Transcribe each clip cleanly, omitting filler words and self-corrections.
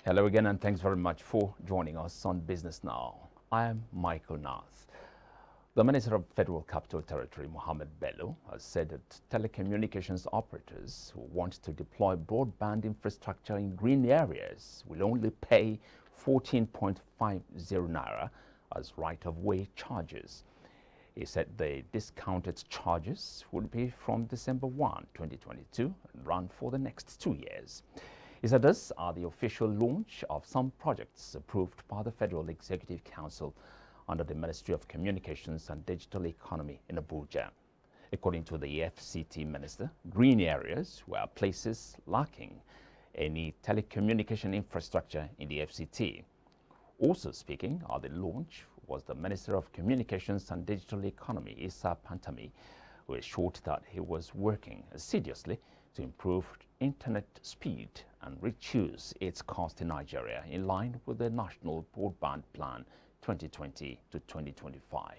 Hello again, and thanks very much for joining us on Business Now. I am Michael Nath. The Minister of Federal Capital Territory, Mohammed Bello, has said that telecommunications operators who want to deploy broadband infrastructure in green areas will only pay 14.50 naira as right-of-way charges. He said the discounted charges would be from December 1, 2022 and run for the next 2 years. He said this are the official launch of some projects approved by the Federal Executive Council under the Ministry of Communications and Digital Economy in Abuja. According to the FCT minister, green areas were places lacking any telecommunication infrastructure in the FCT. Also speaking at the launch was the Minister of Communications and Digital Economy, Issa Pantami, who assured that he was working assiduously to improve internet speed and reduce its cost in Nigeria in line with the National Broadband Plan 2020 to 2025.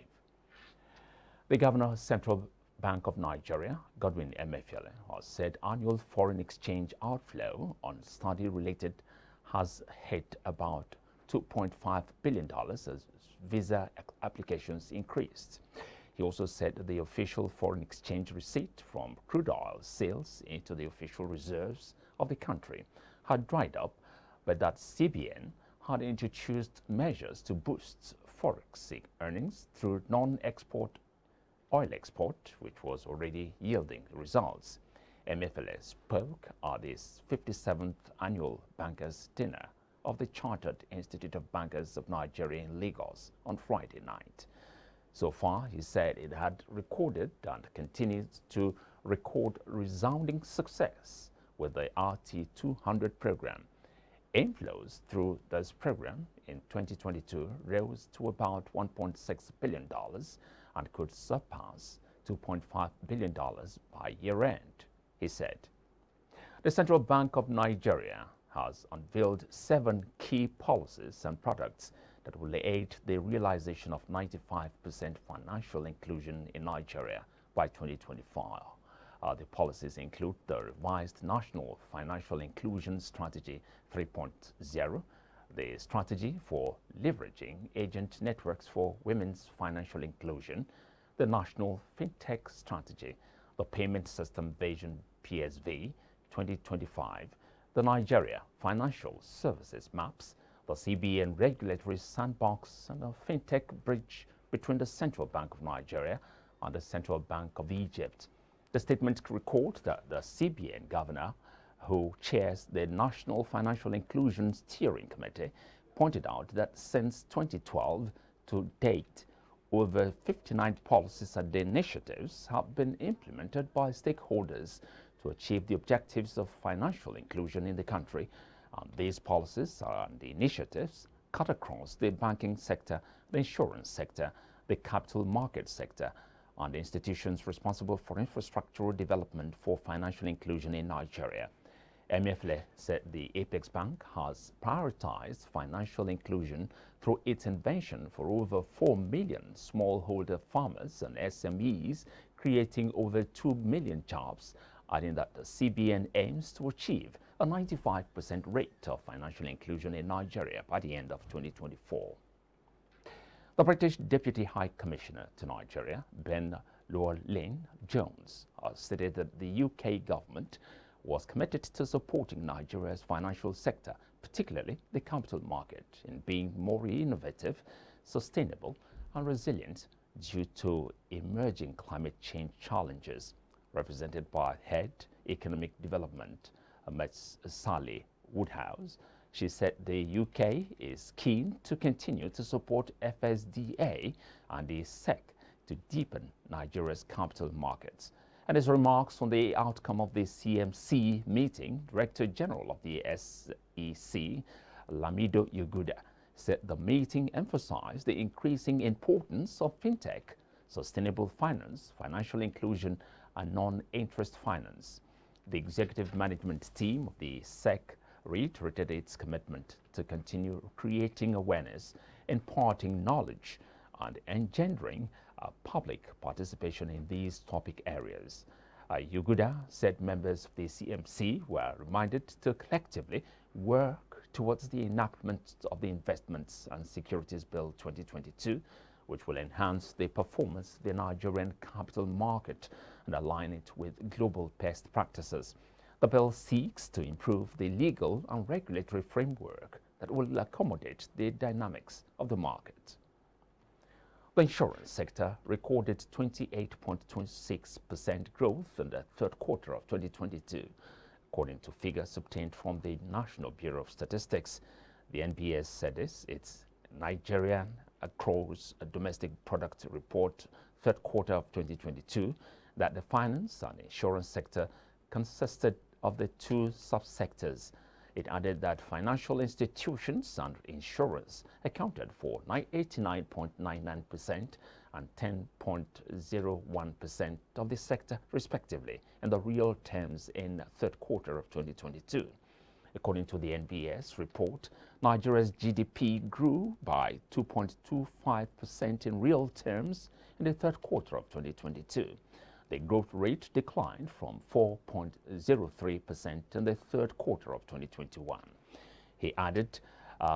The Governor of Central Bank of Nigeria, Godwin Emefiele, has said annual foreign exchange outflow on study-related has hit about $2.5 billion as visa applications increased. He also said that the official foreign exchange receipt from crude oil sales into the official reserves of the country had dried up, but that CBN had introduced measures to boost FOREX earnings through non-export oil export, which was already yielding results. Emefiele spoke at this 57th annual bankers' dinner of the Chartered Institute of Bankers of Nigeria in Lagos on Friday night. So far, he said it had recorded and continues to record resounding success with the RT200 program. Inflows through this program in 2022 rose to about $1.6 billion and could surpass $2.5 billion by year-end, he said. The Central Bank of Nigeria has unveiled 7 key policies and products that will aid the realization of 95% financial inclusion in Nigeria by 2025. The policies include the revised National Financial Inclusion Strategy 3.0, the strategy for leveraging agent networks for women's financial inclusion, the National FinTech Strategy, the Payment System Vision PSV 2025, the Nigeria Financial Services Maps, the CBN Regulatory Sandbox, and a FinTech bridge between the Central Bank of Nigeria and the Central Bank of Egypt. The statement recalled that the CBN governor, who chairs the National Financial Inclusion Steering Committee, pointed out that since 2012 to date, over 59 policies and initiatives have been implemented by stakeholders to achieve the objectives of financial inclusion in the country. And these policies and the initiatives cut across the banking sector, the insurance sector, the capital market sector, and the institutions responsible for infrastructural development for financial inclusion in Nigeria. Emefiele said the Apex Bank has prioritized financial inclusion through its invention for over 4 million smallholder farmers and SMEs, creating over 2 million jobs, adding that the CBN aims to achieve a 95% rate of financial inclusion in Nigeria by the end of 2024. The British Deputy High Commissioner to Nigeria, Ben Llewellyn Jones, has stated that the UK government was committed to supporting Nigeria's financial sector, particularly the capital market, in being more innovative, sustainable, and resilient due to emerging climate change challenges. Represented by Head Economic Development, Ms. Sally Woodhouse, she said the UK is keen to continue to support FSDA and the SEC to deepen Nigeria's capital markets. And his remarks on the outcome of the CMC meeting, Director General of the SEC, Lamido Yuguda, said the meeting emphasized the increasing importance of fintech, sustainable finance, financial inclusion, and non-interest finance. The executive management team of the SEC reiterated its commitment to continue creating awareness, imparting knowledge, and engendering public participation in these topic areas. Yuguda said members of the CMC were reminded to collectively work towards the enactment of the Investments and Securities Bill 2022, which will enhance the performance of the Nigerian capital market and align it with global best practices. The bill seeks to improve the legal and regulatory framework that will accommodate the dynamics of the market. The insurance sector recorded 28.26% growth in the third quarter of 2022, according to figures obtained from the National Bureau of Statistics. The NBS said its Nigerian Gross Domestic Product report third quarter of 2022 that the finance and insurance sector consisted of the two subsectors. It added that financial institutions and insurance accounted for 89.99% and 10.01% of the sector, respectively, in the real terms in third quarter of 2022. According to the NBS report, Nigeria's GDP grew by 2.25% in real terms in the third quarter of 2022. The growth rate declined from 4.03% in the third quarter of 2021. He added,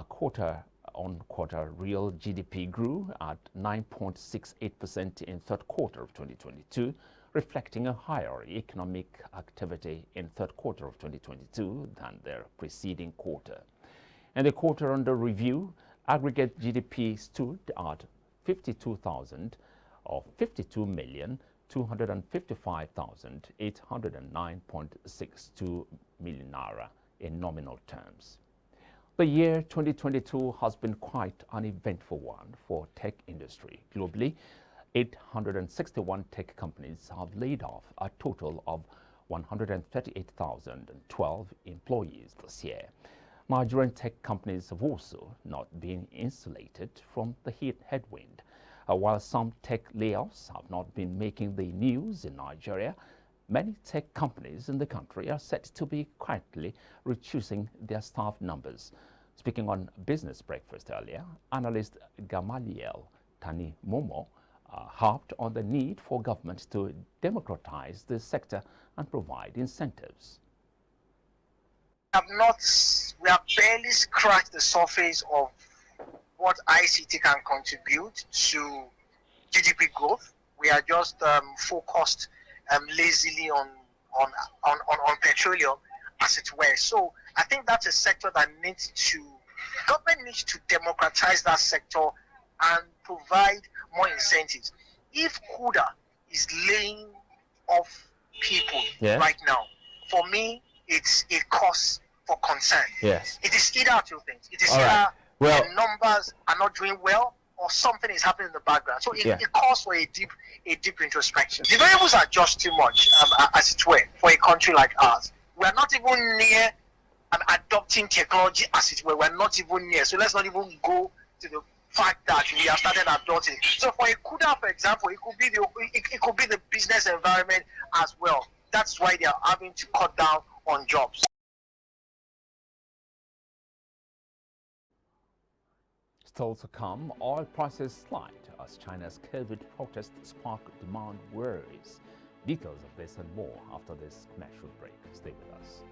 quarter-on-quarter real GDP grew at 9.68% in third quarter of 2022, reflecting a higher economic activity in third quarter of 2022 than their preceding quarter. In the quarter under review, aggregate GDP stood at 52,000 or 52,255,809.62 million naira in nominal terms. The year 2022 has been quite an eventful one for tech industry. Globally, 861 tech companies have laid off a total of 138,012 employees this year. Nigerian tech companies have also not been insulated from the headwind. While some tech layoffs have not been making the news in Nigeria, many tech companies in the country are set to be quietly reducing their staff numbers. Speaking on Business Breakfast earlier, analyst Gamaliel Tani Momo harped on the need for government to democratize the sector and provide incentives. We have barely scratched the surface of what ICT can contribute to GDP growth. We are just focused lazily on petroleum, as it were. So I think that's a sector that government needs to democratize that sector and provide more incentives. If Kuda is laying off people right now, for me, it's a cause for concern. Yes. It is either two things. It is either the numbers are not doing well or something is happening in the background. So it calls for a deep introspection. The variables are just too much, as it were, for a country like ours. We are not even near adopting technology, as it were. We're not even near. So let's not even go to the fact that we have started adopting. So for a Kuda, for example, it could be the business environment as well. That's why they are having to cut down on jobs. Still to come, oil prices slide as China's COVID protests spark demand worries. Details of this and more after this commercial break. Stay with us.